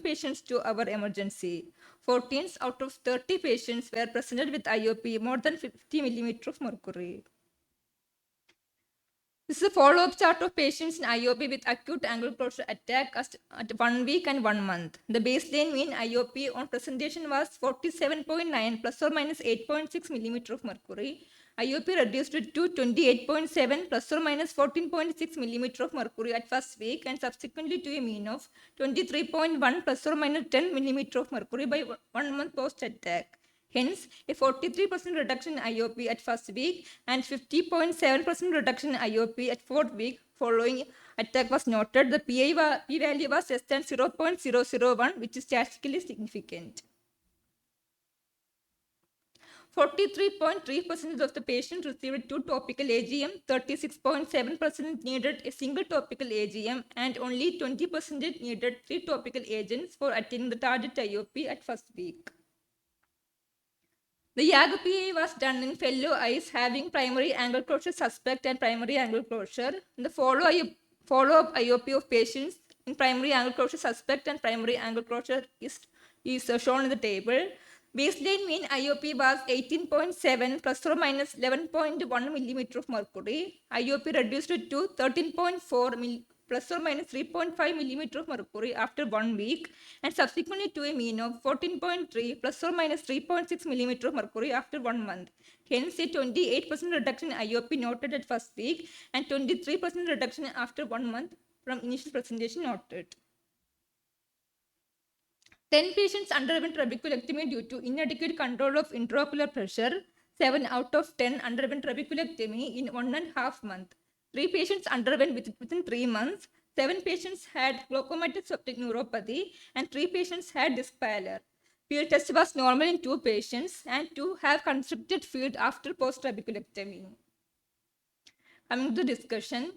patients to our emergency. 14 out of 30 patients were presented with IOP more than 50 millimeter of mercury. This is a follow-up chart of patients in IOP with acute angle closure attack at 1 week and 1 month. The baseline mean IOP on presentation was 47.9 plus or minus 8.6 millimeter of mercury. IOP reduced to 28.7 plus or minus 14.6 millimeter of mercury at first week and subsequently to a mean of 23.1 plus or minus 10 millimeter of mercury by 1 month post-attack. Hence, a 43% reduction in IOP at first week and 50.7% reduction in IOP at fourth week following attack was noted. The p-value was less than 0.001, which is statistically significant. 43.3% of the patients received 2 topical AGM, 36.7% needed a single topical AGM, and only 20% needed 3 topical agents for attaining the target IOP at first week. The YAG-PA was done in fellow eyes having primary angle closure suspect and primary angle closure. The follow-up IOP of patients in primary angle closure suspect and primary angle closure is shown in the table. Baseline mean IOP was 18.7 plus or minus 11.1 millimeter of mercury. IOP reduced to 13.4 plus or minus 3.5 millimeter of mercury after 1 week and subsequently to a mean of 14.3 plus or minus 3.6 millimeter of mercury after 1 month. Hence, a 28% reduction in IOP noted at first week and 23% reduction after 1 month from initial presentation noted. 10 patients underwent trabeculectomy due to inadequate control of intraocular pressure. 7 out of 10 underwent trabeculectomy in 1.5 months. 3 patients underwent within 3 months. 7 patients had glaucomatous optic neuropathy and 3 patients had disc pallor. Field test was normal in 2 patients and 2 have constricted field after post-trabeculectomy. Coming to the discussion.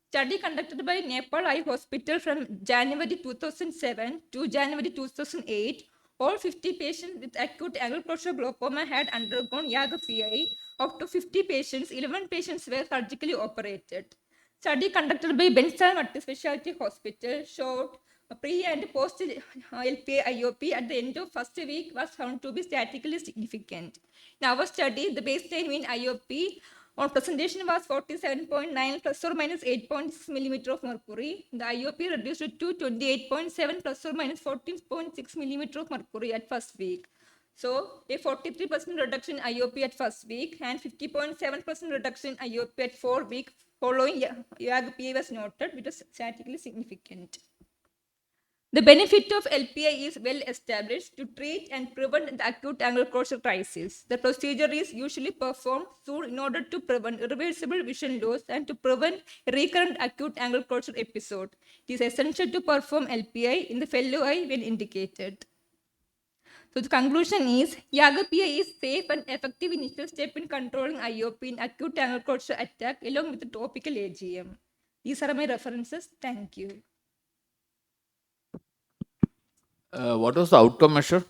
Study conducted by Nepal Eye Hospital from January 2007 to January 2008. All 50 patients with acute angle closure glaucoma had undergone YAG-PI. Of to 50 patients, 11 patients were surgically operated. Study conducted by Bensal Multispecialty Hospital showed pre and post LPA IOP at the end of first week was found to be statistically significant. In our study, the baseline mean IOP on presentation was 47.9 plus or minus 8.6 millimeter of mercury. The IOP reduced to 28.7 plus or minus 14.6 millimeter of mercury at first week. So, a 43% reduction in IOP at first week and 50.7% reduction in IOP at 4 week following YAG-PA was noted, which was statistically significant. The benefit of LPI is well established to treat and prevent the acute angle closure crisis. The procedure is usually performed soon in order to prevent irreversible vision loss and to prevent a recurrent acute angle closure episode. It is essential to perform LPI in the fellow eye when indicated. So the conclusion is YAG-PA is safe and effective initial step in controlling IOP in acute angle closure attack along with the topical AGM. These are my references. Thank you. What was the outcome measure?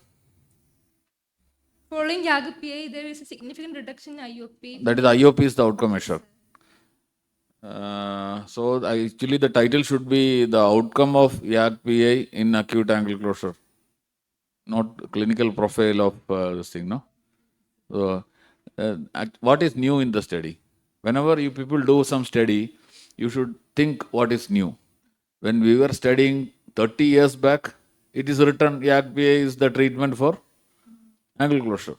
Following YAG-PA, there is a significant reduction in IOP. That is IOP is the outcome measure. So actually the title should be the outcome of YAG-PA in acute angle closure, not clinical profile of this thing, no? So, what is new in the study? Whenever you people do some study, you should think what is new. When we were studying 30 years back, it is written YAG-PA is the treatment for angle closure.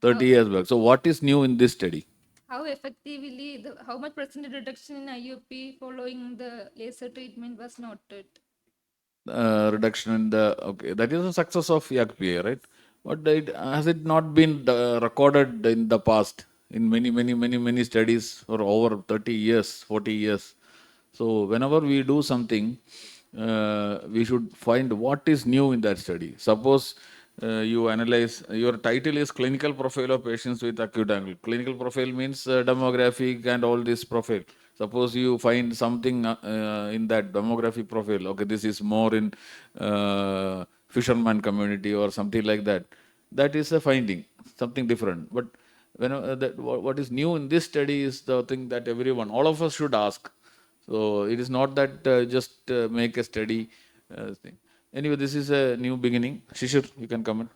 30 years back. So what is new in this study? How effectively, how much percentage reduction in IOP following the laser treatment was noted? Reduction in the, okay, that is a success of YAG-PA, right? But has it not been recorded in the past in many studies for over 30 years, 40 years? So whenever we do something, we should find what is new in that study. Suppose you analyze, your title is clinical profile of patients with acute angle. Clinical profile means demographic and all this profile. Suppose you find something in that demographic profile, okay, this is more in fisherman community or something like that. That is a finding, something different. But what is new in this study is the thing that everyone, all of us should ask. So it is not that just make a study thing. Anyway, this is a new beginning. Shishir, you can comment.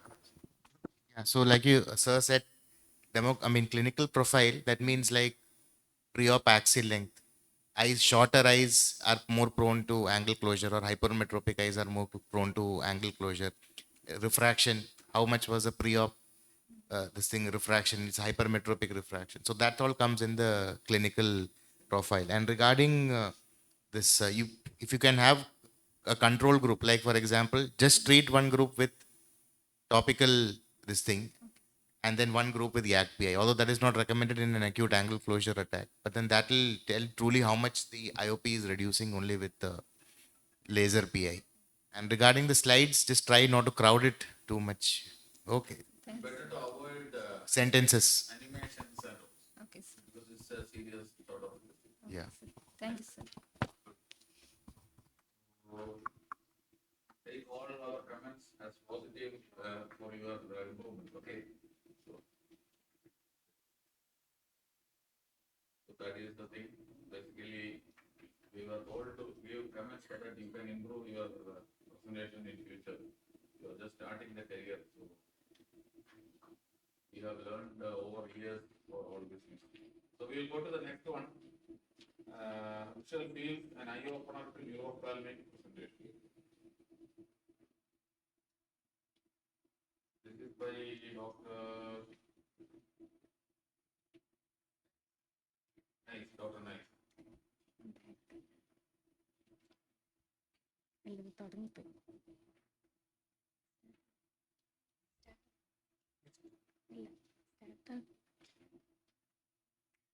Yeah, so like you, sir said, clinical profile, that means like pre-op axial length. Eyes, shorter eyes are more prone to angle closure, or hypermetropic eyes are more prone to angle closure. Refraction, how much was the pre-op, this thing, refraction, it's hypermetropic refraction. So that all comes in the clinical profile. And regarding if you can have a control group, like for example, just treat one group with topical this thing, and then one group with yak PI, although that is not recommended in an acute angle closure attack. But then that will tell truly how much the IOP is reducing only with the laser PI. And regarding the slides, just try not to crowd it too much. Okay. Better to avoid Sentences. animations and Okay, sir. because it's a serious sort of. Yeah. Thank you, sir. Take all our comments as positive for your improvement. Okay. So that is the thing. Basically, we were told to give comments so that you can improve your presentation in future. You are just starting the career, so we have learned over years for all these things. So we will go to the next one. Visual field and eye opener to neurophthalmic presentation. This is by Dr. Nice, Dr. Nice. തുടങ്ങിപ്പോയി.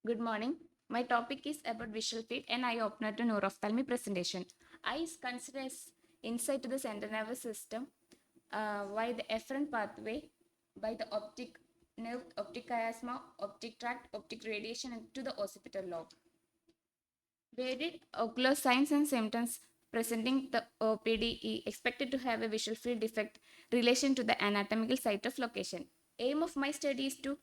Good morning. My topic is about visual field and eye opener to neurophthalmic presentation. Eye is considered as insight to the central nervous system via the efferent pathway by the optic nerve, optic chiasma, optic tract, optic radiation, and to the occipital lobe. Varied ocular signs and symptoms presenting the OPDE expected to have a visual field defect relation to the anatomical site of location. Aim of my study is to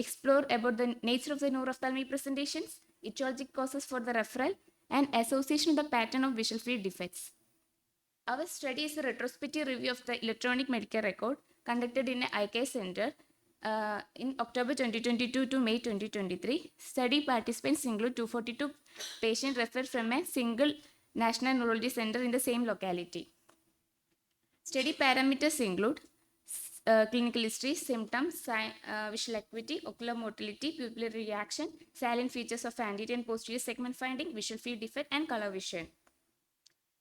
explore about the nature of the neurophthalmic presentations, etiologic causes for the referral, and association with the pattern of visual field defects. Our study is a retrospective review of the electronic medical record conducted in an eye care center in October 2022 to May 2023. Study participants include 242 patients referred from a single national neurology center in the same locality. Study parameters include clinical history, symptoms, visual acuity, ocular motility, pupillary reaction, salient features of anterior and posterior segment finding, visual field defect, and color vision.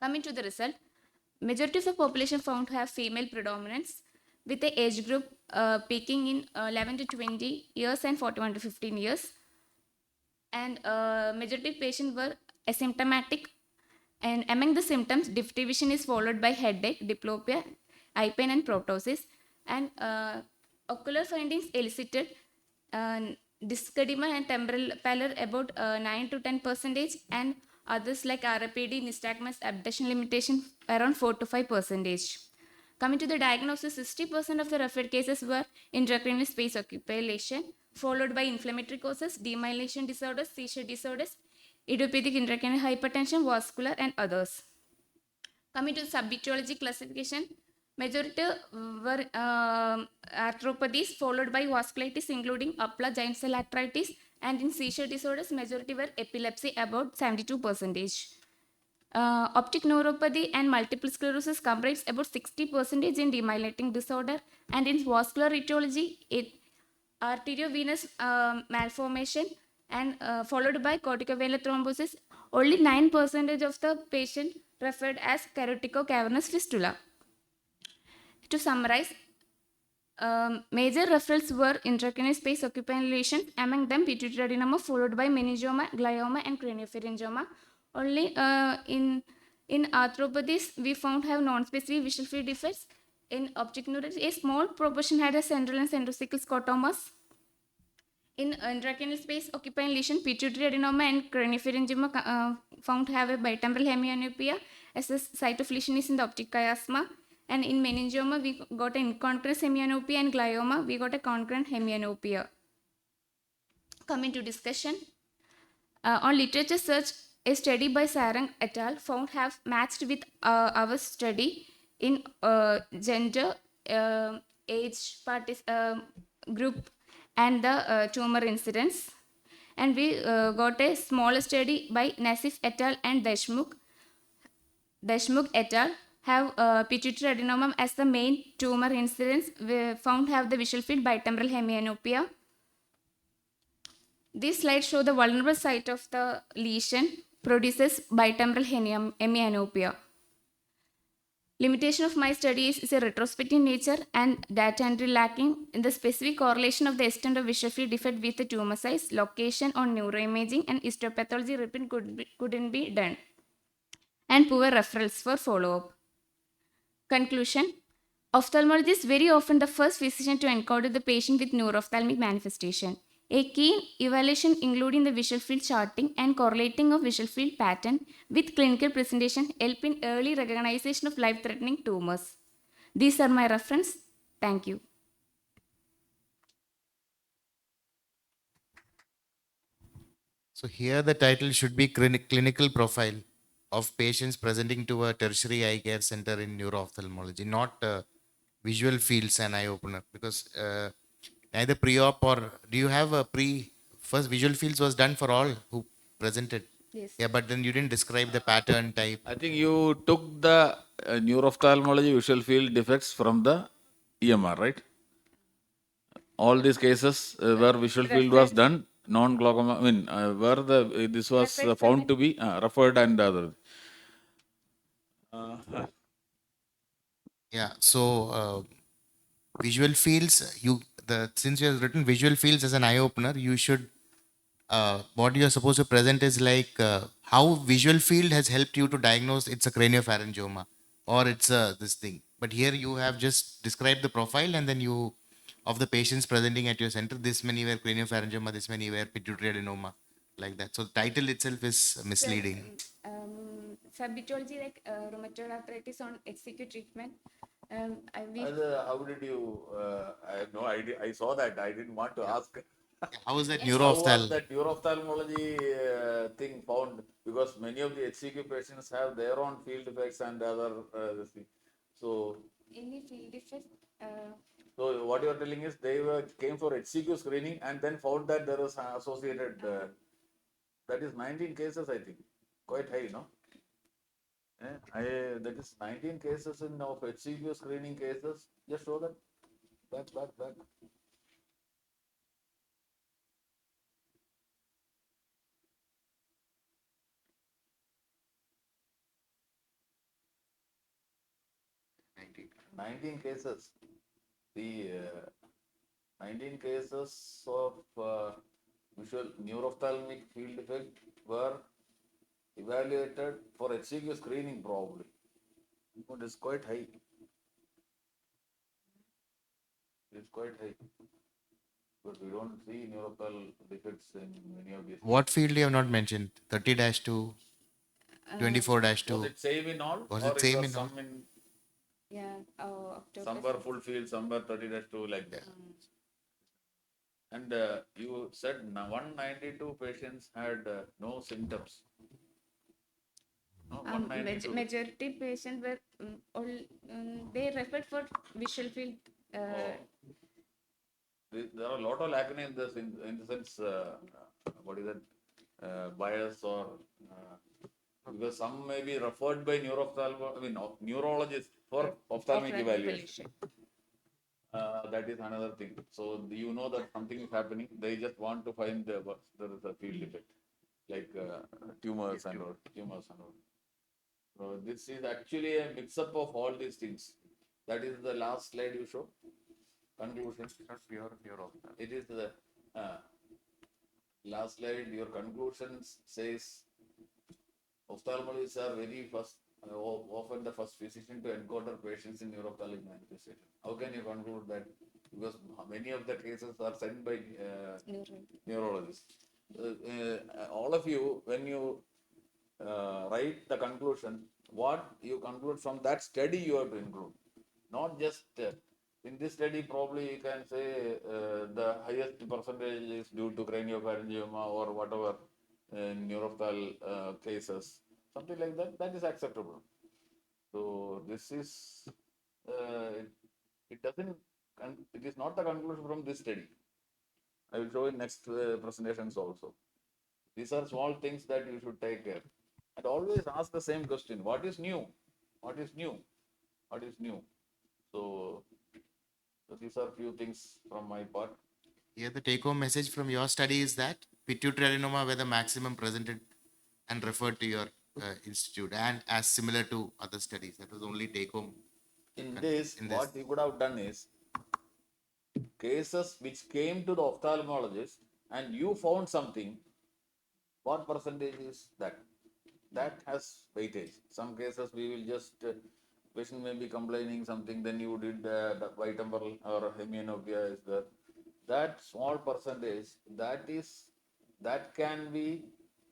Coming to the result, majority of the population found to have female predominance with the age group peaking in 11 to 20 years and 41 to 15 years. And majority of patients were asymptomatic. And among the symptoms, division is followed by headache, diplopia, eye pain, and proptosis. And ocular findings elicited dyschedema and temporal pallor about 9 to 10%, and others like RAPD, nystagmus, abduction limitation around 4 to 5%. Coming to the diagnosis, 60% of the referred cases were intracranial space occupancy lesion, followed by inflammatory causes, demyelination disorders, seizure disorders, idiopathic intracranial hypertension, vascular, and others. Coming to the subetiology classification, majority were arthropathies, followed by vasculitis, including upper giant cell arthritis, and in seizure disorders, majority were epilepsy, about 72%. Optic neuropathy and multiple sclerosis comprise about 60% in demyelinating disorder, and in vascular etiology, arteriovenous malformation, and followed by corticovenous thrombosis. Only 9% of the patient referred as carotico-cavernous fistula. To summarize, major referrals were intracranial space occupying lesions, among them pituitary adenoma, followed by meningioma, glioma, and craniopharyngioma. Only in arthropathies, we found have non-specific visual field defects. In optic neuropathy, a small proportion had a central and centrocecal scotomas. In intracranial space occupying lesion, pituitary adenoma and craniopharyngioma found to have a bitemporal hemianopia, as the site of lesion is in the optic chiasma. And in meningioma, we got an incongruous hemianopia, and glioma, we got a congruent hemianopia. Coming to discussion. On literature search, a study by Sarang et al. Found have matched with our study in gender, age, group, and the tumor incidence. And we got a small study by Nassif et al. And Deshmukh et al. Have pituitary adenoma as the main tumor incidence. We found have the visual field bitemporal hemianopia. These slides show the vulnerable site of the lesion produces bitemporal hemianopia. Limitation of my study is a retrospective nature and data entry lacking in the specific correlation of the extent of visual field defect with the tumor size, location on neuroimaging, and histopathology reprint couldn't be done, and poor referrals for follow-up. Conclusion: ophthalmologist is very often the first physician to encounter the patient with neurophthalmic manifestation. A keen evaluation, including the visual field charting and correlating of visual field pattern with clinical presentation, help in early recognition of life-threatening tumors. These are my reference. Thank you. So here the title should be clinical profile of patients presenting to a tertiary eye care center in neuro-ophthalmology, not visual fields and eye opener, because neither pre-op or do you have a first visual fields was done for all who presented. Yes. Yeah, but then you didn't describe the pattern type. I think you took the neurophthalmology visual field defects from the EMR, right? All these cases where visual field was done, non-glaucoma, I mean, where this was found to be referred and other. Yeah, so visual fields, since you have written visual fields as an eye opener, you should what you are supposed to present is like how visual field has helped you to diagnose it's a craniopharyngioma or it's this thing. But here you have just described the profile and then you of the patients presenting at your center. This many were craniopharyngioma, this many were pituitary adenoma, like that. So the title itself is misleading. Subetiology like rheumatoid arthritis on HCQ treatment. How did you? I have no idea. I saw that. I didn't want to ask. How is that How was neuroophthalm? that neurophthalmology thing found? Because many of the HCQ patients have their own field effects and other this thing. So, Any field defect. so what you are telling is they came for HCQ screening and then found that there is associated. That is 19 cases, I think. Quite high, no? That is 19 cases in of HCQ screening cases. Just show that. Back. 19 cases. The 19 cases of visual neurophthalmic field defect were evaluated for HCQ screening probably. It is quite high. It's quite high. But we don't see neuropthal defects in many of these. What field you have not mentioned? 30-2, 24-2. Was it same in all? Was or it same was in all? some in Yeah. some were full field, some were 30-2 like that. And you said 192 patients had no symptoms. No, 192. Majority patients were all they referred for visual field. There are a lot of lacuna in this, in the sense, what is that, bias or because some may be referred by neurologists for ophthalmic evaluation. That is another thing. So you know that something is happening. They just want to find there is a field defect, like tumors and all. So this is actually a mix-up of all these things. That is the last slide you show. Conclusion. Not pure ophthalmology. It is the last slide. Your conclusions says ophthalmologists are often the first physician to encounter patients in neurophthalmic manifestation. How can you conclude that? Because many of the cases are sent by neurologists. All of you, when you write the conclusion, what you conclude from that study you have to include. Not just in this study, probably you can say the highest percentage is due to craniopharyngioma or So this is, it doesn't, it is not the conclusion from this study. I will show in next presentations also. These are small things that you should take care. And always ask the same question: what is new? What is new? What is new? So, so these are few things from my part. Here, the take home message from your study is that pituitary adenoma were the maximum presented and referred to your institute, and as similar to other studies. That was only take home. In this, In this. what you could have done is cases which came to the ophthalmologist and you found something, what percentage is that? That has weightage. Some cases we will just, patient may be complaining something, then you did the bitemporal or hemianopia is there. That small percentage, that can be,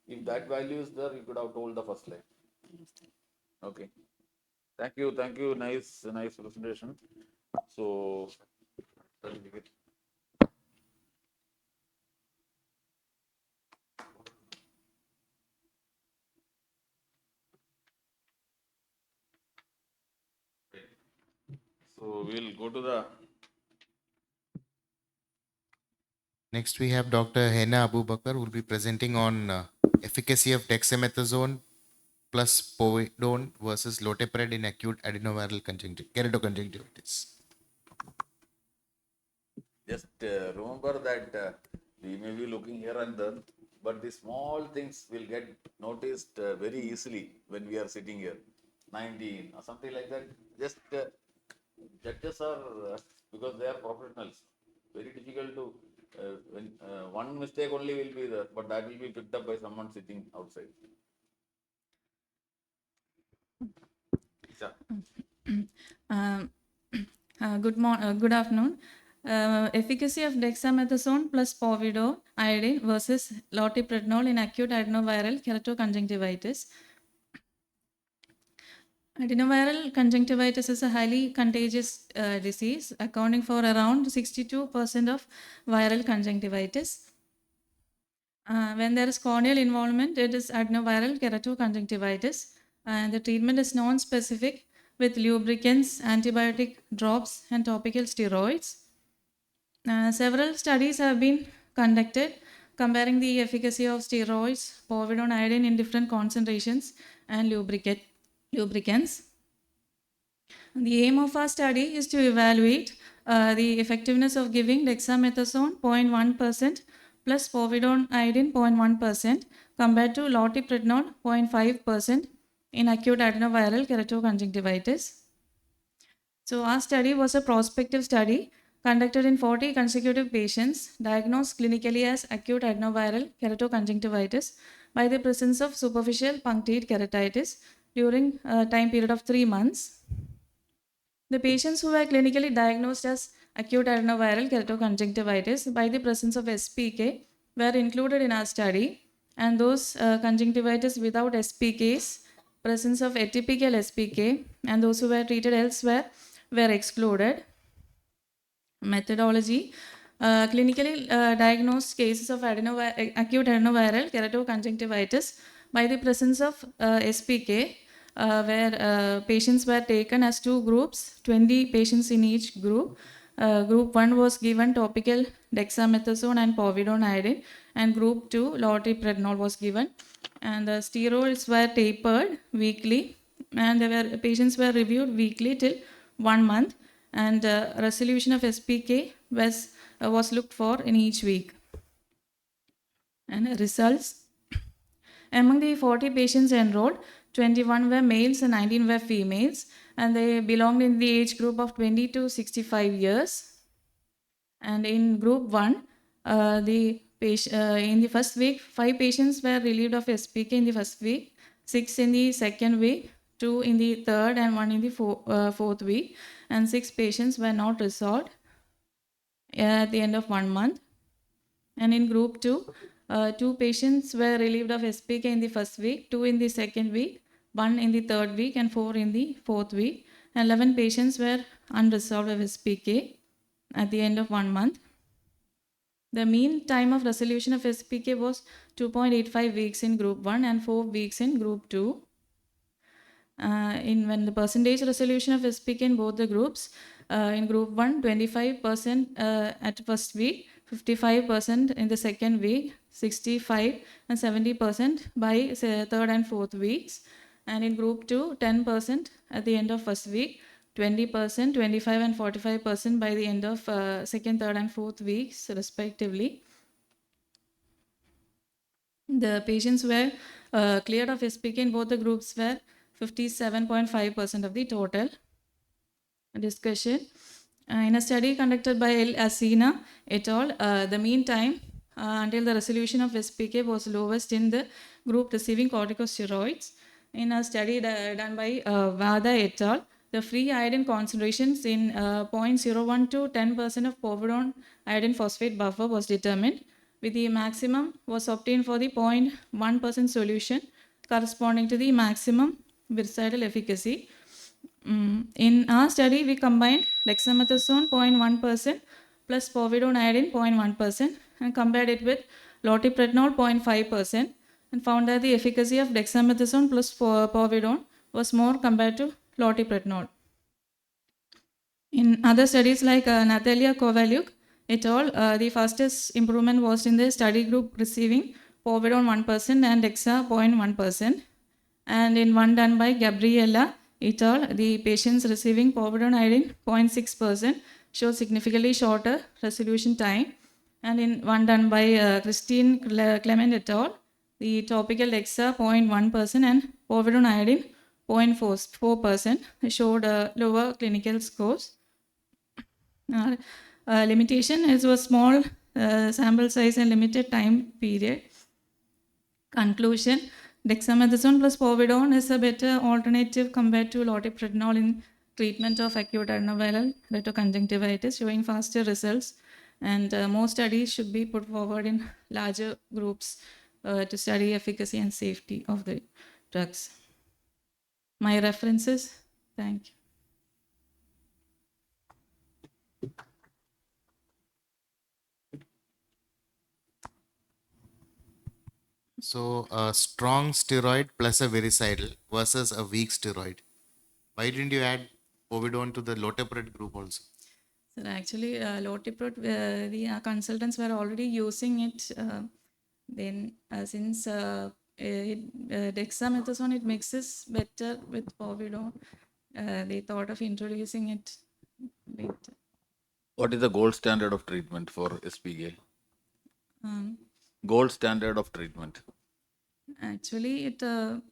if that value is there, you could have told the first line. Okay. Thank you. Nice presentation. So, certificate. So we'll go to the. Next, we have Dr. Hena Abubakar, who will be presenting on efficacy of dexamethasone plus povidone versus lotepred in acute adenoviral keratoconjunctivitis. Just remember that we may be looking here and there, but the small things will get noticed very easily when we are sitting here. 19 or something like that. Just judges are, because they are professionals, very difficult to, when one mistake only will be there, but that will be picked up by someone sitting outside. Isha. Um, good afternoon. Efficacy of dexamethasone plus povidone iodine versus loteprednol in acute adenoviral keratoconjunctivitis. Adenoviral conjunctivitis is a highly contagious disease, accounting for around 62% of viral conjunctivitis. When there is corneal involvement, it is adenoviral keratoconjunctivitis, and the treatment is non-specific with lubricants, antibiotic drops, and topical steroids. Several studies have been conducted comparing the efficacy of steroids, povidone iodine in different concentrations, and lubricants. The aim of our study is to evaluate the effectiveness of giving dexamethasone 0.1% plus povidone iodine 0.1% compared to loteprednol 0.5% in acute adenoviral keratoconjunctivitis. So our study was a prospective study conducted in 40 consecutive patients diagnosed clinically as acute adenoviral keratoconjunctivitis by the presence of superficial punctate keratitis during a time period of 3 months. The patients who were clinically diagnosed as acute adenoviral keratoconjunctivitis by the presence of SPK were included in our study, and those conjunctivitis without SPKs, presence of atypical SPK, and those who were treated elsewhere were excluded. Methodology. Clinically diagnosed cases of acute adenoviral keratoconjunctivitis by the presence of SPK, where patients were taken as two groups, 20 patients in each group. Group 1 was given topical dexamethasone and povidone iodine, and group 2 loteprednol was given, and the steroids were tapered weekly, and patients were reviewed weekly till 1 month, and resolution of SPK was looked for in each week. And results. Among the 40 patients enrolled, 21 were males and 19 were females, and they belonged in the age group of 20 to 65 years. And in group 1, in the first week, 5 patients were relieved of SPK in the first week, 6 in the second week, 2 in the third, and 1 in the fourth week, and 6 patients were not resolved at the end of 1 month. And in group 2, 2 patients were relieved of SPK in the first week, 2 in the second week, 1 in the third week, and 4 in the fourth week. And 11 patients were unresolved of SPK at the end of 1 month. The mean time of resolution of SPK was 2.85 weeks in group 1 and 4 weeks in group 2. When the percentage resolution of SPK in both the groups, in group 1, 25% at first week, 55% in the second week, 65 and 70% by say, third and fourth weeks. And in group 2, 10% at the end of first week, 20%, 25 and 45% by the end of second, third and fourth weeks respectively. The patients were cleared of SPK in both the groups were 57.5% of the total. Discussion. In a study conducted by L. Asina et al., the mean time until the resolution of SPK was lowest in the group receiving corticosteroids. In a study done by Vada et al., the free iodine concentrations in 0.01 to 10% of povidone iodine phosphate buffer was determined, with the maximum was obtained for the 0.1% solution corresponding to the maximum biricidal efficacy. In our study, we combined dexamethasone 0.1% plus povidone iodine 0.1% and compared it with loteprednol 0.5% and found that the efficacy of dexamethasone plus povidone was more compared to loteprednol. In other studies like Natalia Kovalyuk et al., the fastest improvement was in the study group receiving povidone 1% and dexa 0.1%. And in one done by Gabriella et al., the patients receiving povidone iodine 0.6% showed significantly shorter resolution time. And in one done by Christine Clement et al., the topical dexa 0.1% and povidone iodine 0.4% showed lower clinical scores. Limitation is a small sample size and limited time period. Conclusion: dexamethasone plus povidone is a better alternative compared to loteprednol in treatment of acute adenoviral retroconjunctivitis, showing faster results. And more studies should be put forward in larger groups to study efficacy and safety of the drugs. My references. Thank you. So a strong steroid plus a vericidal versus a weak steroid. Why didn't you add povidone to the lotepred group also? So actually, Lotiprot, the consultants were already using it. Then since dexamethasone, it mixes better with povidone. They thought of introducing it later. What is the gold standard of treatment for SPK? Gold standard of treatment. Actually, it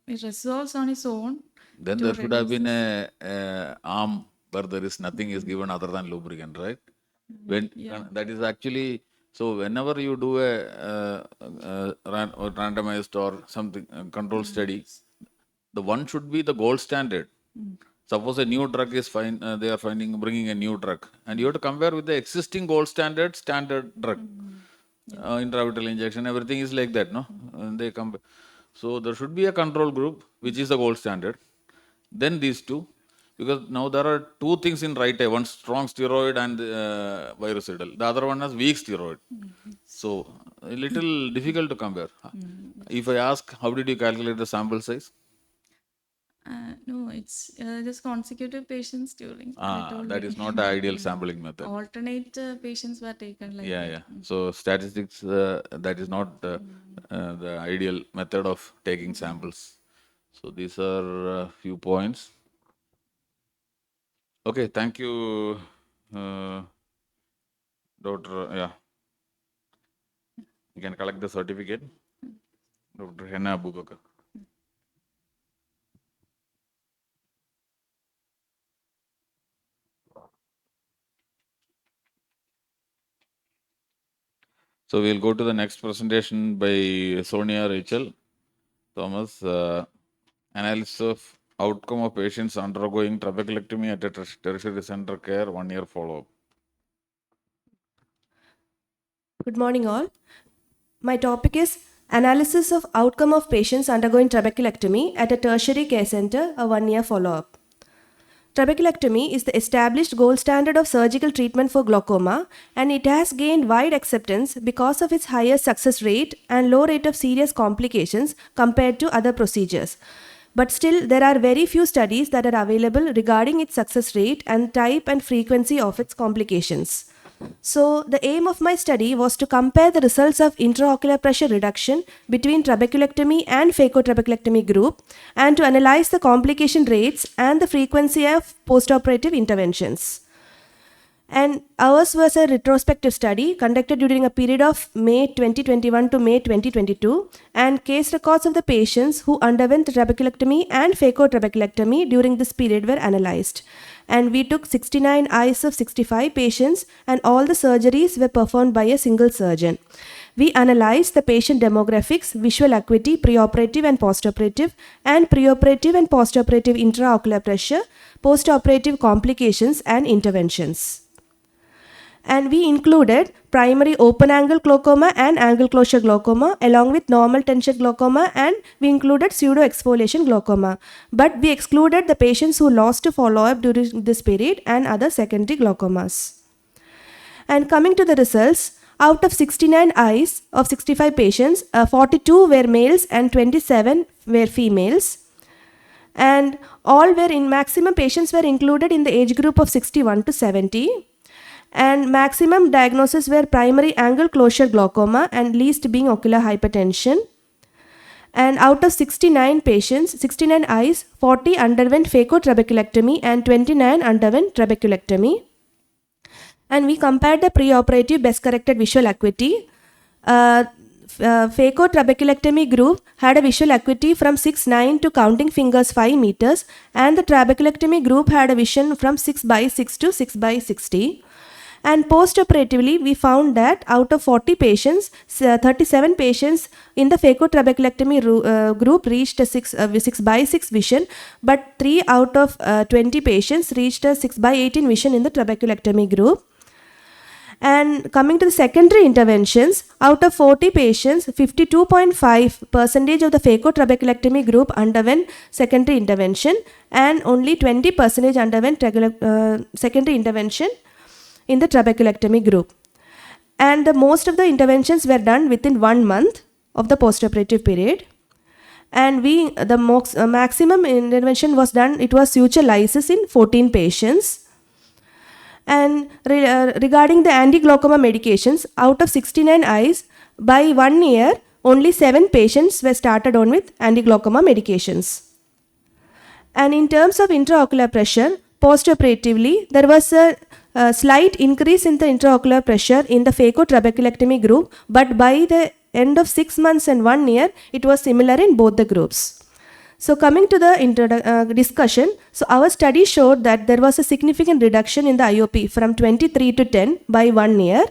resolves on its own. Then to there should have been reduce a arm where there is nothing is given other than lubricant, right? When yeah. that is actually so. Whenever you do a randomized or something control study, the one should be the gold standard. Suppose a new drug is they are bringing a new drug, and you have to compare with the existing gold standard drug. Intravital injection, everything is like that, no? And they compare. So there should be a control group, which is the gold standard. Then these two, because now there are two things in right eye: one strong steroid and virucidal. The other one has weak steroid. So a little difficult to compare. If I ask, how did you calculate the sample size? No, it's just consecutive patients during. That is not the ideal sampling method. Alternate patients were taken like Yeah, that. yeah. So statistics, that is not the ideal method of taking samples. So these are a few points. Okay, thank you, Dr. Yeah. You can collect the certificate. Dr. Henna Abubakar. So we'll go to the next presentation by Sonia Rachel Thomas. Analysis of outcome of patients undergoing trabeculectomy at a tertiary center care, 1 year follow-up. Good morning, all. My topic is analysis of outcome of patients undergoing trabeculectomy at a tertiary care center, a 1 year follow-up. Trabeculectomy is the established gold standard of surgical treatment for glaucoma, and it has gained wide acceptance because of its higher success rate and low rate of serious complications compared to other procedures. But still, there are very few studies that are available regarding its success rate and type and frequency of its complications. So, the aim of my study was to compare the results of intraocular pressure reduction between trabeculectomy and phacotrabeculectomy group and to analyze the complication rates and the frequency of postoperative interventions. And ours was a retrospective study conducted during a period of May 2021 to May 2022, and case records of the patients who underwent trabeculectomy and phacotrabeculectomy during this period were analyzed. And we took 69 eyes of 65 patients, and all the surgeries were performed by a single surgeon. We analyzed the patient demographics, visual acuity, preoperative and postoperative, and preoperative and postoperative intraocular pressure, postoperative complications, and interventions. And we included primary open angle glaucoma and angle closure glaucoma along with normal tension glaucoma, and we included pseudo exfoliation glaucoma. But we excluded the patients who lost to follow-up during this period and other secondary glaucomas. And coming to the results, out of 69 eyes of 65 patients, 42 were males and 27 were females. And all were in maximum patients were included in the age group of 61 to 70. And maximum diagnoses were primary angle closure glaucoma and least being ocular hypertension. And out of 69 patients, 69 eyes, 40 underwent phacotrabeculectomy and 29 underwent trabeculectomy. And we compared the preoperative best corrected visual acuity. Phacotrabeculectomy group had a visual acuity from 6'9" to counting fingers 5 meters, and the trabeculectomy group had a vision from 6/6 to 6/60. And postoperatively, we found that out of 40 patients, 37 patients in the phacotrabeculectomy group reached a 6/6 vision, but 3 out of 20 patients reached a 6/18 vision in the trabeculectomy group. And coming to the secondary interventions, out of 40 patients, 52.5% of the phacotrabeculectomy group underwent secondary intervention, and only 20% underwent secondary intervention in the trabeculectomy group. And most of the interventions were done within 1 month of the postoperative period. And the maximum intervention was done, it was suture lysis in 14 patients. And regarding the anti-glaucoma medications, out of 69 eyes, by 1 year, only 7 patients were started on with anti-glaucoma medications. And in terms of intraocular pressure, postoperatively, there was a slight increase in the intraocular pressure in the phacotrabeculectomy group, but by the end of 6 months and 1 year, it was similar in both the groups. So coming to the discussion, so our study showed that there was a significant reduction in the IOP from 23 to 10 by 1 year.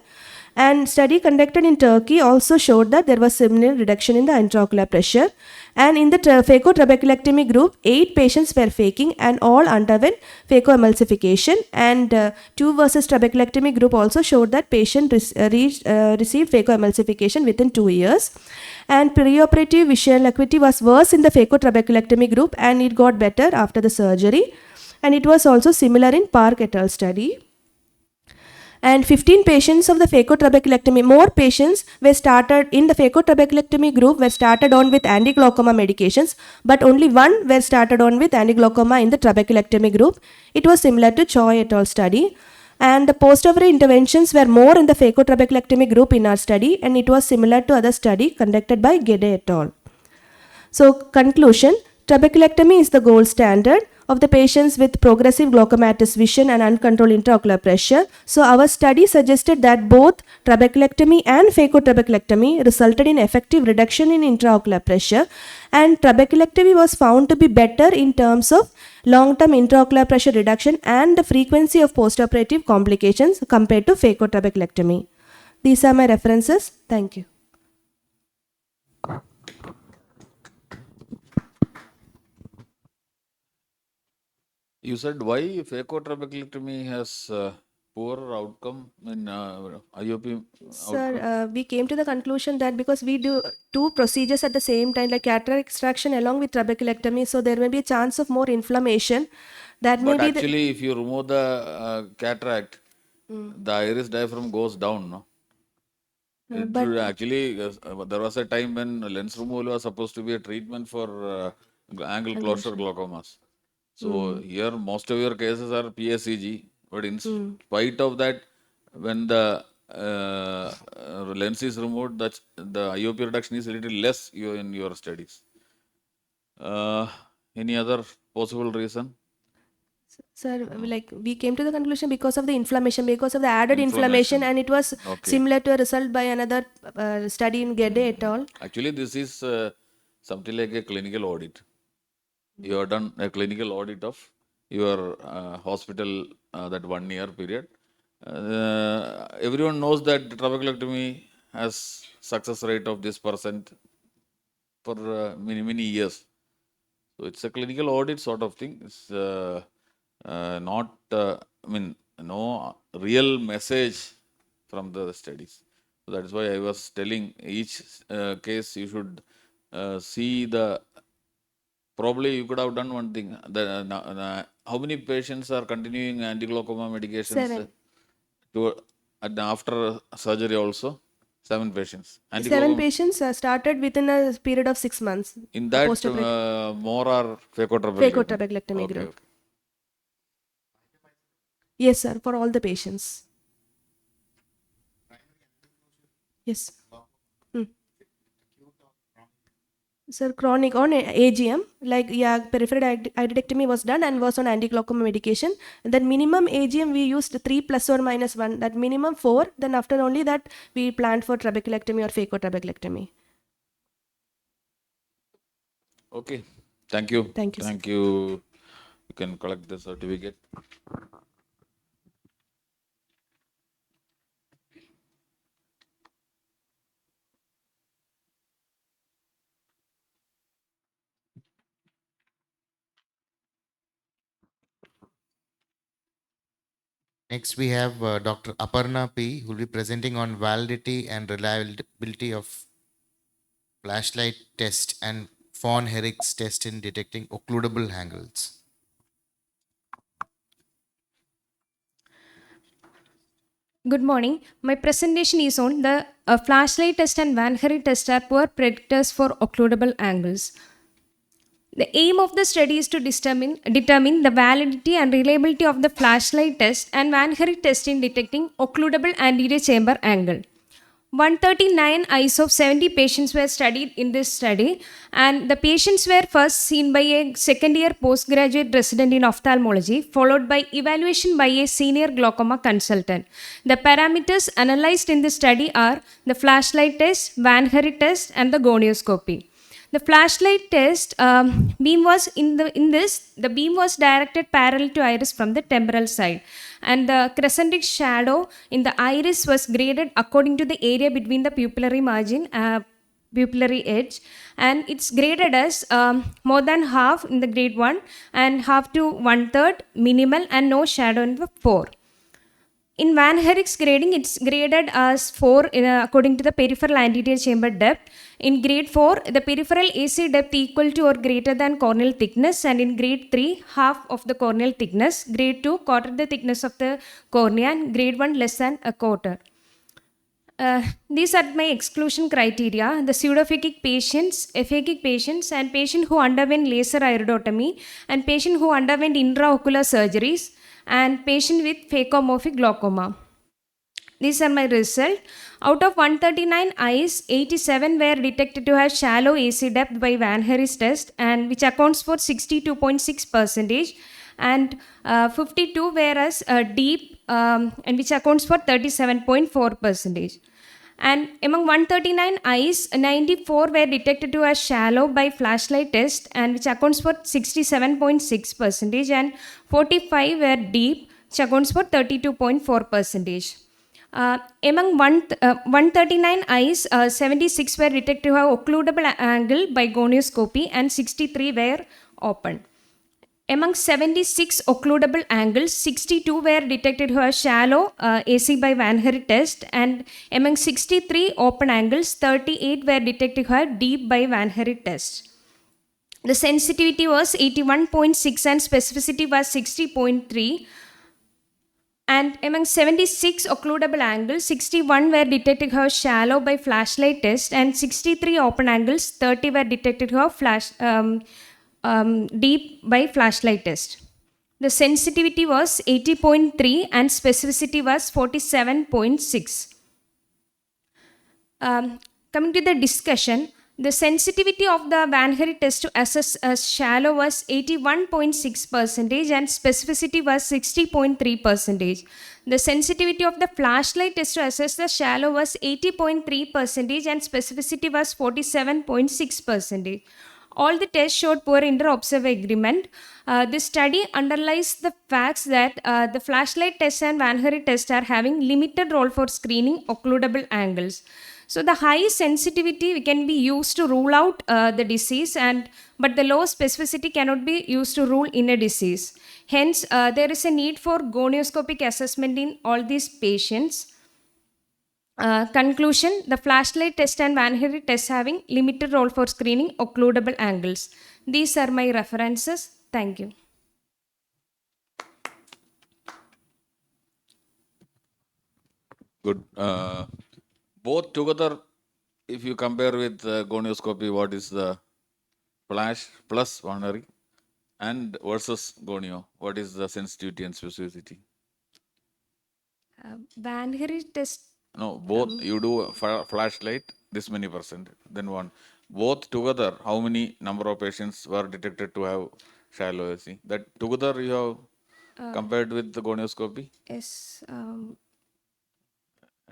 And study conducted in Turkey also showed that there was similar reduction in the intraocular pressure. And in the phacotrabeculectomy group, 8 patients were faking and all underwent phacoemulsification. And 2 versus trabeculectomy group also showed that patient received phacoemulsification within 2 years. And preoperative visual acuity was worse in the phacotrabeculectomy group, and it got better after the surgery. And it was also similar in Park et al. Study. And 15 patients of the phacotrabeculectomy, more patients were started in the phacotrabeculectomy group were started on with anti-glaucoma medications, but only 1 were started on with anti-glaucoma in the trabeculectomy group. It was similar to Choi et al. Study. And the post-operatory interventions were more in the phacotrabeculectomy group in our study, and it was similar to other study conducted by Gede et al. So conclusion, trabeculectomy is the gold standard of the patients with progressive glaucomatous vision and uncontrolled intraocular pressure. So our study suggested that both trabeculectomy and phacotrabeculectomy resulted in effective reduction in intraocular pressure, and trabeculectomy was found to be better in terms of long-term intraocular pressure reduction and the frequency of postoperative complications compared to phacotrabeculectomy. These are my references. Thank you. You said why phacotrabeculectomy has poor outcome in IOP outcome? Sir, we came to the conclusion that because we do 2 procedures at the same time, like cataract extraction along with trabeculectomy, so there may be a chance of more inflammation. That may But be actually, if you remove the cataract, the iris diaphragm goes down, no? It but should actually, there was a time when lens removal was supposed to be a treatment for angle closure glaucomas. So here most of your cases are PSEG, but in spite of that, when the lens is removed, the IOP reduction is a little less in your studies. Any other possible reason? Sir, like we came to the conclusion because of the inflammation, because of the added inflammation, and it was Okay. similar to a result by another study in Gede et al. Actually, this is something like a clinical audit. You have done a clinical audit of your hospital that 1 year period. Everyone knows that trabeculectomy has success rate of this percent for many years. So it's a clinical audit sort of thing. It's not, I mean, no real message from the studies. So that's why I was telling each case you should see the. Probably you could have done one thing. How many patients are continuing anti-glaucoma medications 7. to, and after surgery also? 7 patients. 7 Anti-glaucoma. patients started within a period of 6 months. In that, more are phacotrabeculectomy. Phacotrabeculectomy Okay, group. okay. Yes, sir, for all the patients. Yes. Sir, chronic on AGM, like peripheral iridectomy was done and was on anti-glaucoma medication. That minimum AGM we used 3 plus or minus 1. That minimum 4. Then after only that we planned for trabeculectomy or phacotrabeculectomy. Okay. Thank you. Thank you, sir. Thank you. You can collect the certificate. Next, we have Dr. Aparna P, who will be presenting on validity and reliability of flashlight test and von Herrich's test in detecting occludable angles. Good morning. My presentation is on the flashlight test and Van Herry test are poor predictors for occludable angles. The aim of the study is to determine the validity and reliability of the flashlight test and Van Herry test in detecting occludable anterior chamber angle. 139 eyes of 70 patients were studied in this study, and the patients were first seen by a second year postgraduate resident in ophthalmology, followed by evaluation by a senior glaucoma consultant. The parameters analyzed in the study are the flashlight test, Van Herry test, and the gonioscopy. The flashlight test beam was the beam was directed parallel to iris from the temporal side, and the crescentic shadow in the iris was graded according to the area between the pupillary margin, pupillary edge, and it's graded as more than half in the grade 1 and half to 1/3 minimal and no shadow in the 4. In Van Herrich's grading, it's graded as 4 according to the peripheral anterior chamber depth. In grade 4, the peripheral AC depth equal to or greater than corneal thickness, and in grade 3, half of the corneal thickness. Grade 2, quarter the thickness of the cornea, and grade 1 less than a quarter. These are my exclusion criteria. The pseudophakic patients, aphakic patients, and patient who underwent laser iridotomy, and patient who underwent intraocular surgeries, and patient with phacomorphic glaucoma. These are my results. Out of 139 eyes, 87 were detected to have shallow AC depth by Van Herry's test, and which accounts for 62.6%, and 52 were as deep, and which accounts for 37.4%. And among 139 eyes, 94 were detected to as shallow by flashlight test, and which accounts for 67.6%, and 45 were deep, which accounts for 32.4%. Among 139 eyes, 76 were detected to have occludable angle by gonioscopy, and 63 were open. Among 76 occludable angles, 62 were detected to have shallow AC by Van Herry test, and among 63 open angles, 38 were detected to have deep by Van Herry test. The sensitivity was 81.6 and specificity was 60.3. And among 76 occludable angles, 61 were detected to have shallow by flashlight test, and 63 open angles, 30 were detected to have deep by flashlight test. The sensitivity was 80.3 and specificity was 47.6. Coming to the discussion, the sensitivity of the Van Herry test to assess a shallow was 81.6% and specificity was 60.3%. The sensitivity of the flashlight test to assess the shallow was 80.3% and specificity was 47.6%. All the tests showed poor inter-observer agreement. This study underlies the facts that the flashlight test and Van Herry test are having limited role for screening occludable angles. So the high sensitivity can be used to rule out the disease, but the low specificity cannot be used to rule in a disease. Hence, there is a need for gonioscopic assessment in all these patients. Conclusion, the flashlight test and Van Herry test having limited role for screening occludable angles. These are my references. Thank you. Good. Both together, if you compare with gonioscopy, what is the flash plus Van Herry and versus gonio, what is the sensitivity and specificity? Van Herry test. No, both you do a flashlight, this many percent, then one. Both together, how many number of patients were detected to have shallow AC? That together you have compared with the gonioscopy? Yes.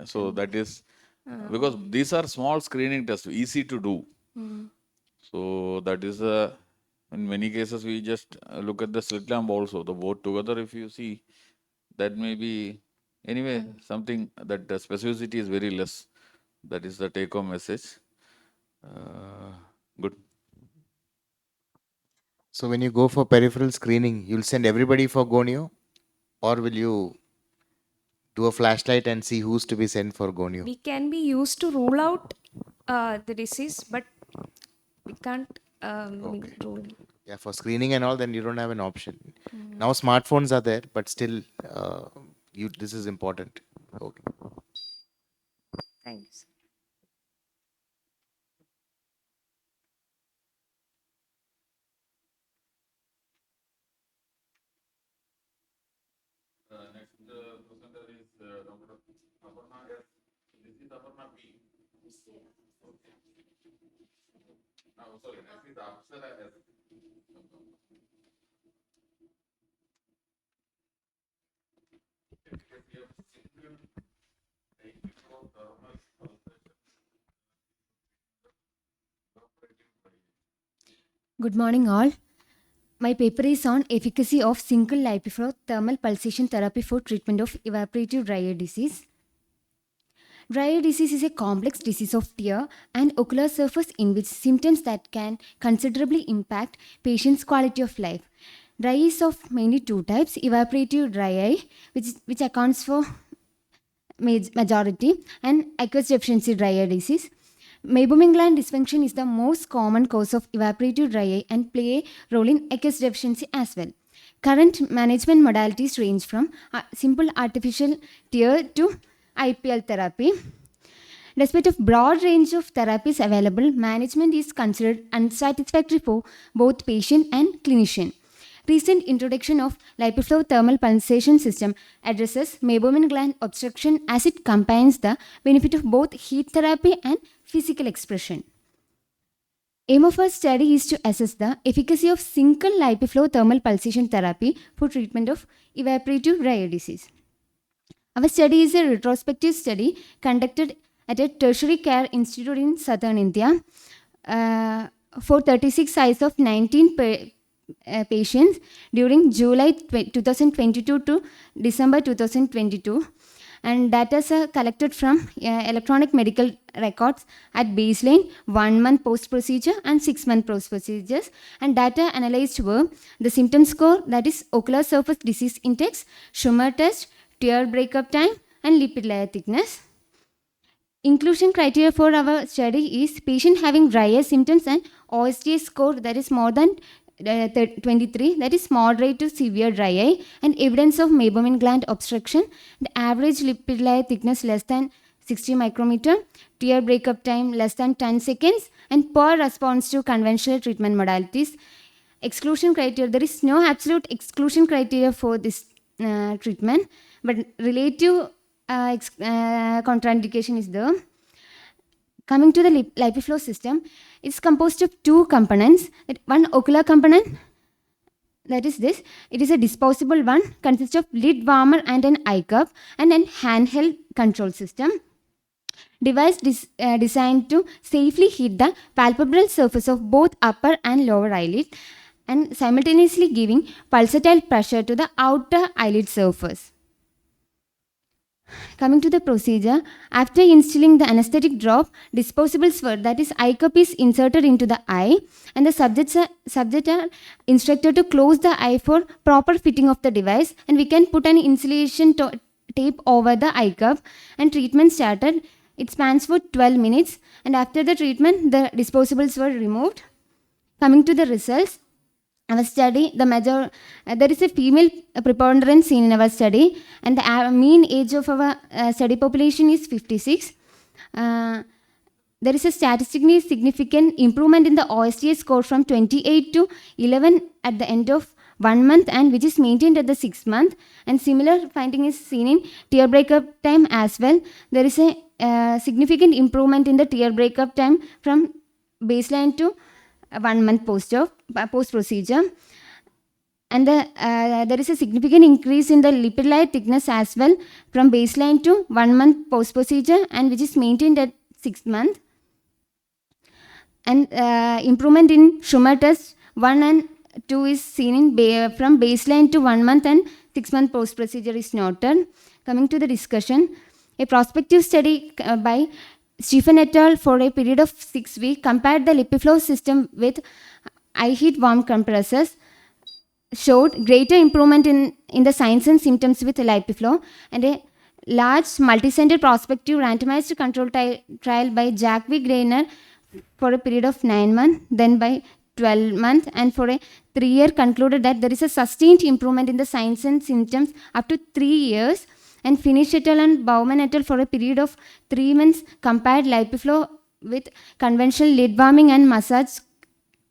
So that is because these are small screening tests, easy to do. So that is in many cases we just look at the slit lamp also. The both together, if you see, that may be anyway something that the specificity is very less. That is the take-home message. Good. So when you go for peripheral screening, you'll send everybody for gonio, or will you do a flashlight and see who's to be sent for gonio? We can be used to rule out the disease, but we can't rule. Yeah, for screening and all, then you don't have an option. Now smartphones are there, but still, this is important. Okay. Thanks. Next presenter is Dr. Aparna S. This is Aparna P. No, sorry, next is Apsara S. Good morning, all. My paper is on efficacy of single lipiflow thermal pulsation therapy for treatment of evaporative dry eye disease. Dry eye disease is a complex disease of tear and ocular surface in which symptoms that can considerably impact patients' quality of life. Dry eye is of mainly two types: evaporative dry eye, which accounts for majority, and aqueous deficiency dry eye disease. Meibomian gland dysfunction is the most common cause of evaporative dry eye and play a role in aqueous deficiency as well. Current management modalities range from simple artificial tear to IPL therapy. Despite a broad range of therapies available, management is considered unsatisfactory for both patient and clinician. Recent introduction of lipiflow thermal pulsation system addresses Meibomian gland obstruction as it combines the benefit of both heat therapy and physical expression. Aim of our study is to assess the efficacy of single lipiflow thermal pulsation therapy for treatment of evaporative dry eye disease. Our study is a retrospective study conducted at a tertiary care institute in southern India for 36 eyes of 19 patients during July 2022 to December 2022, and data are collected from electronic medical records at baseline, 1 month post procedure and 6 month post procedures, and data analyzed were the symptom score, that is ocular surface disease index, Schumer test, tear breakup time, and lipid layer thickness. Inclusion criteria for our study is patient having dry eye symptoms and OSDA score that is more than 23, that is moderate to severe dry eye, and evidence of Meibomian gland obstruction, the average lipid layer thickness less than 60 micrometer, tear breakup time less than 10 seconds, and poor response to conventional treatment modalities. exclusion criteria. There is no absolute exclusion criteria for this treatment, but relative contraindication is there. Coming to the lipiflow system, it's composed of two components. One ocular component, that is this. It is a disposable one, consists of lid warmer and an eye cup, and an handheld control system. Device designed to safely hit the palpebral surface of both upper and lower eyelid and simultaneously giving pulsatile pressure to the outer eyelid surface. Coming to the procedure, after instilling the anesthetic drop, disposable sword, that is eye cup, is inserted into the eye, and the subjects are instructed to close the eye for proper fitting of the device, and we can put an insulation tape over the eye cup, and treatment started. It spans for 12 minutes, and after the treatment, the disposables were removed. Coming to the results, our study, there is a female preponderance seen in our study, and the mean age of our study population is 56. There is a statistically significant improvement in the OSDA score from 28 to 11 at the end of 1 month, and which is maintained at the 6th month. And similar finding is seen in tear breakup time as well. There is a significant improvement in the tear breakup time from baseline to 1 month post procedure, and there is a significant increase in the lipid layer thickness as well from baseline to 1 month post procedure, and which is maintained at 6th month. And improvement in Schumer test 1 and 2 is seen in from baseline to 1 month, and 6 month post procedure is noted. Coming to the discussion, a prospective study by Stephen et al. For a period of 6 weeks compared the lipiflow system with eye heat warm compressors, showed greater improvement in the signs and symptoms with lipiflow, and a large multicenter prospective randomized control trial by Jack V. Greiner for a period of 9 months, then by 12 months, and for a 3-year concluded that there is a sustained improvement in the signs and symptoms up to 3 years. And Finish et al. And Bauman et al. For a period of 3 months compared lipiflow with conventional lid warming and massage,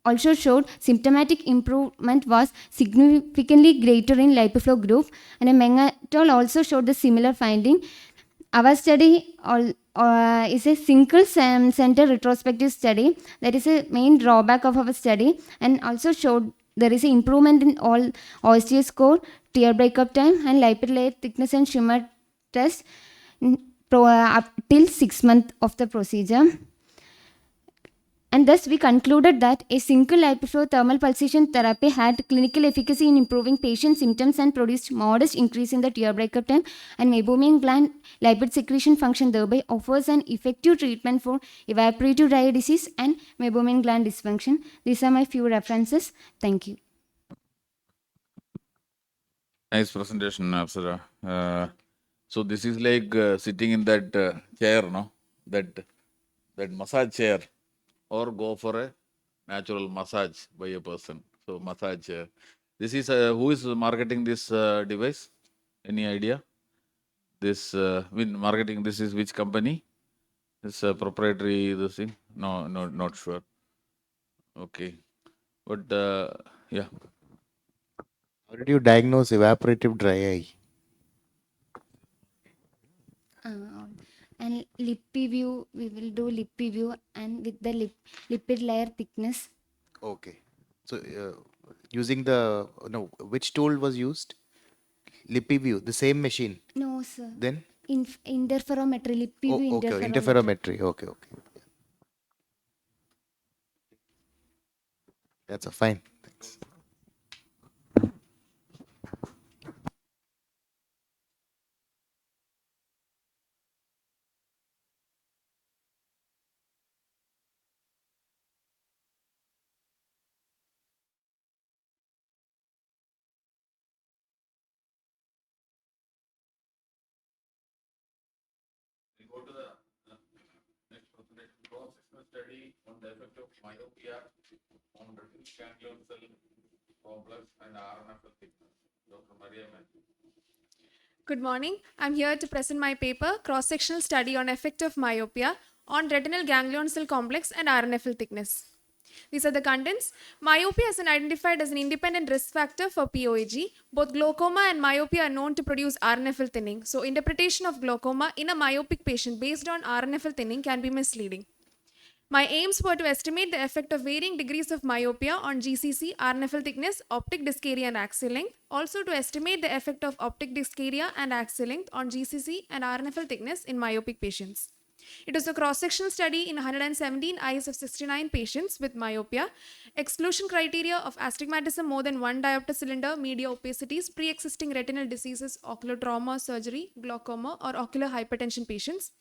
also showed symptomatic improvement was significantly greater in lipiflow group, and Meng et al. Also showed the similar finding. Our study is a single center retrospective study. That is a main drawback of our study, and also showed there is an improvement in all OSDA score, tear breakup time, and lipid layer thickness and Schumer test up till 6 months of the procedure. And thus we concluded that a single lipiflow thermal pulsation therapy had clinical efficacy in improving patient symptoms and produced modest increase in the tear breakup time, and meibomian gland lipid secretion function thereby offers an effective treatment for evaporative dry eye disease and meibomian gland dysfunction. These are my few references. Thank you. Nice presentation, Apsara. So this is like sitting in that chair, no? That massage chair, or go for a natural massage by a person. So massage chair. This is who is marketing this device? Any idea? This marketing. This is which company? This proprietary this thing? No, not sure. Okay, but yeah. How did you diagnose evaporative dry eye? And lippy view, we will do lippy view, and with the lipid layer thickness. Okay. So using the, no, which tool was used? LipiView, the same machine. No, sir. Then? Interferometry, lippy Oh, view okay, interferometry. interferometry. Okay, okay. That's a fine. Thanks. We go to the next presentation. Cross-sectional study on the effect of myopia on retinal ganglion cell complex and RNFL thickness. Dr. Maria Matthew. Good morning. I'm here to present my paper, Cross-Sectional Study on Effect of Myopia on Retinal Ganglion Cell Complex and RNFL Thickness. These are the contents. Myopia has been identified as an independent risk factor for POAG. Both glaucoma and myopia are known to produce RNFL thinning. So interpretation of glaucoma in a myopic patient based on RNFL thinning can be misleading. My aims were to estimate the effect of varying degrees of myopia on GCC, RNFL thickness, optic disc area, and axial length. Also to estimate the effect of optic disc area and axial length on GCC and RNFL thickness in myopic patients. It was a cross-sectional study in 117 eyes of 69 patients with myopia. Exclusion criteria of astigmatism more than 1 diopter cylinder, media opacities, pre-existing retinal diseases, ocular trauma, surgery, glaucoma, or ocular hypertension patients.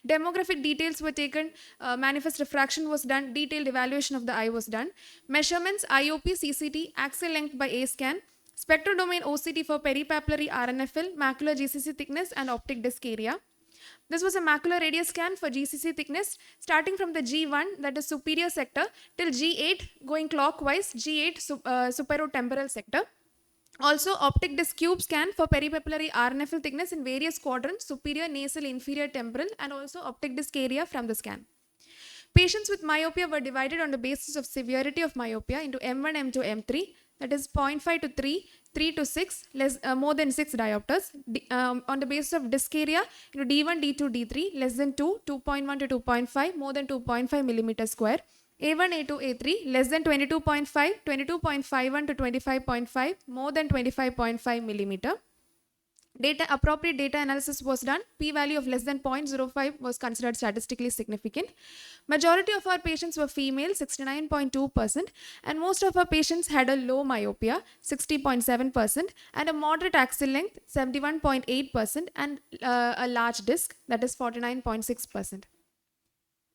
Demographic details were taken, manifest refraction was done, detailed evaluation of the eye was done. Measurements, IOP, CCT, axial length by A scan, spectral domain OCT for peripapillary RNFL, macular GCC thickness, and optic disc area. This was a macular radius scan for GCC thickness starting from the G1, that is superior sector, till G8 going clockwise, G8 superotemporal sector. Also, optic disc cube scan for peripapillary RNFL thickness in various quadrants, superior, nasal, inferior, temporal, and also optic disc area from the scan. Patients with myopia were divided on the basis of severity of myopia into M1, M2, M3, that is 0.5 to 3, 3 to 6, more than 6 diopters. On the basis of disc area into D1, D2, D3, less than 2, 2.1 to 2.5, more than 2.5 millimeter square. A1, A2, A3, less than 22.5, 22.51 to 25.5, more than 25.5 millimeter. Appropriate data analysis was done. P-value of less than 0.05 was considered statistically significant. Majority of our patients were female, 69.2%, and most of our patients had a low myopia, 60.7%, and a moderate axial length, 71.8%, and a large disc, that is 49.6%.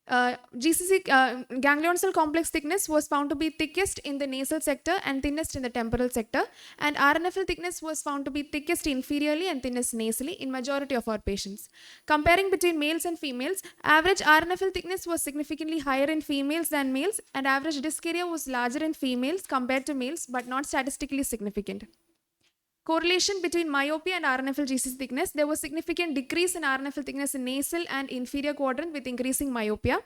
GCC ganglion cell complex thickness was found to be thickest in the nasal sector and thinnest in the temporal sector, and RNFL thickness was found to be thickest inferiorly and thinnest nasally in majority of our patients. Comparing between males and females, average RNFL thickness was significantly higher in females than males, and average disc area was larger in females compared to males, but not statistically significant. Correlation between myopia and RNFL GCC thickness. There was significant decrease in RNFL thickness in nasal and inferior quadrant with increasing myopia.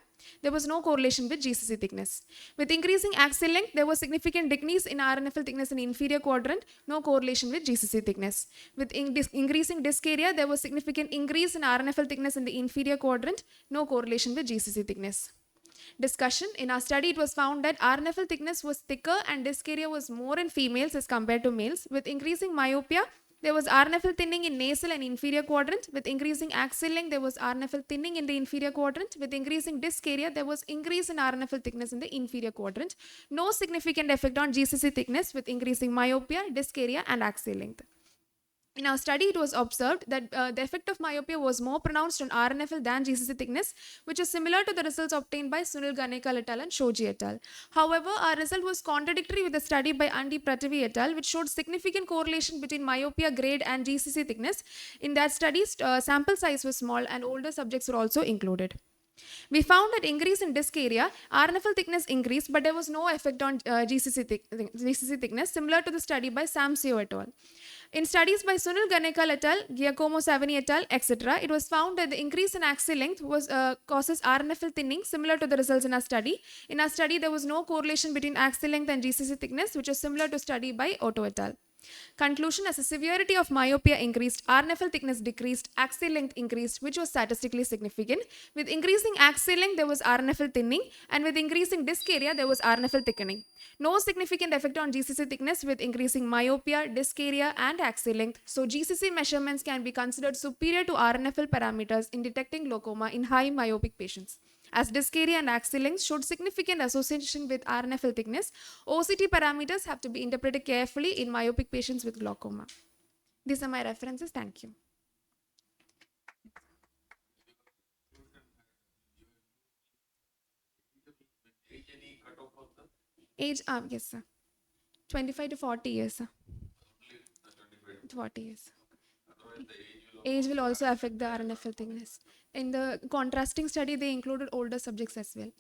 There was no correlation with GCC thickness. With increasing axial length, there was significant decrease in RNFL thickness in inferior quadrant. No correlation with GCC thickness. With increasing disc area, there was significant increase in RNFL thickness in the inferior quadrant. No correlation with GCC thickness. Discussion. In our study, it was found that RNFL thickness was thicker and disc area was more in females as compared to males. With increasing myopia, there was RNFL thinning in nasal and inferior quadrant. With increasing axial length, there was RNFL thinning in the inferior quadrant. With increasing disc area, there was increase in RNFL thickness in the inferior quadrant. No significant effect on GCC thickness with increasing myopia, disc area, and axial length. In our study, it was observed that the effect of myopia was more pronounced on RNFL than GCC thickness, which is similar to the results obtained by Sunil Ganekal et al. And Shoji et al. However, our result was contradictory with the study by Andi Pratavi et al., which showed significant correlation between myopia grade and GCC thickness. In that study, sample size was small and older subjects were also included. We found that increase in disc area, RNFL thickness increased, but there was no effect on GCC thickness, similar to the study by Samseo et al. In studies by Sunil Ganekal et al., Giacomo Savini et al., etc., it was found that the increase in axial length causes RNFL thinning, similar to the results in our study. In our study, there was no correlation between axial length and GCC thickness, which is similar to study by Otto et al. Conclusion: as the severity of myopia increased, RNFL thickness decreased, axial length increased, which was statistically significant. With increasing axial length, there was RNFL thinning, and with increasing disc area, there was RNFL thickening. No significant effect on GCC thickness with increasing myopia, disc area, and axial length. So GCC measurements can be considered superior to RNFL parameters in detecting glaucoma in high myopic patients. As disc area and axial length showed significant association with RNFL thickness, OCT parameters have to be interpreted carefully in myopic patients with glaucoma. These are my references. Thank you. Age, yes, sir. 25 to 40 years, sir. 40 years. Age will also affect the RNFL thickness. In the contrasting study, they included older subjects as well.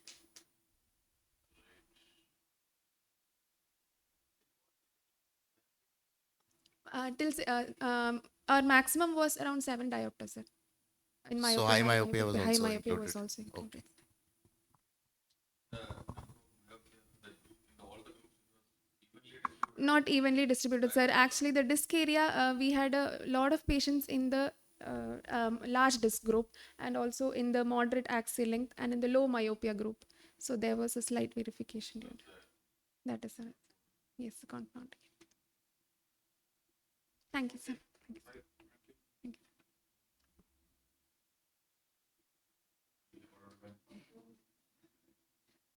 Our maximum was around 7 diopters, sir. In myopia, So high myopia was high also myopia included. was also included. Okay. not evenly distributed, sir. Actually, the disc area, we had a lot of patients in the large disc group and also in the moderate axial length and in the low myopia group. So there was a slight verification here. That is it. Yes, confounding. Thank you, sir. Thank you, sir. Thank you.